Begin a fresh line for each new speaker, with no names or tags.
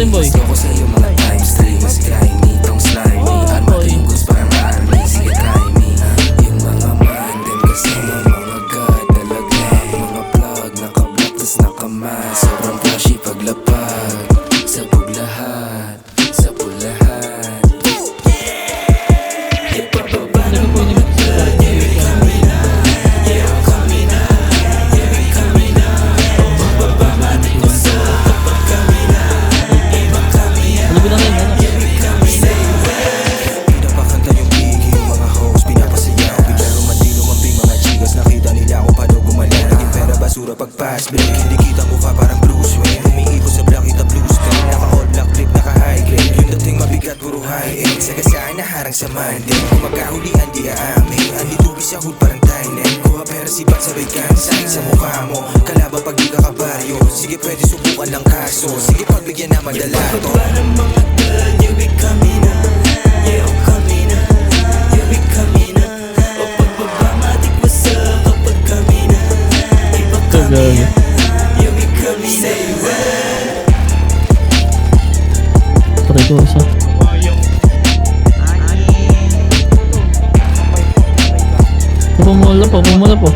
natin, boy.
Gusto ko sa'yo mga times 3. Mas grimy tong slimy. Armado yung goods parang army. Sige try me. Yung mga man din kasama mga god. Dalaglag, mga plug. Naka-block tas naka-mask. Sobrang flashy paglapag. Sabog lahat, sabog lahat. Ipababa ng mga god. Yeah, we coming na. Yeah, we coming na. Yeah, we coming na. Pababa matik mo sa kapag kami na. Iba kami na.
Ano ba lang yan?
Yeah, we coming na. Pinapakanta yung biggie, yung mga hoes pinapasayaw. Bigla rumandi lumambing mga chicos. Nakita nila kung paano gumalaw. Naging pera basura pag fast break. Hindi kita mukha parang Bruce Wayne. Umiikot sa black kita blue screen. Naka all black trip, naka high grade. Yung dating mabigat puro high end. Sa gasahan na harang sa Monday. Kung magkahulian di aamin. Anditubi sa hood parang Thailand. Kuha pera sipat sabay kansay sa mukha mo. Kalaban pag di ka kabaryo. Sige pwede subukan lang kaso. Sige pagbigyan naman dalato. Ipababa ng mga god. Yeah, we coming na. Yeah, we coming na. Yeah, we coming na. O pagbaba matik mo sa kapag kami na. Iba kami na. Yeah, we coming na.
Try ko isa. Pumula po.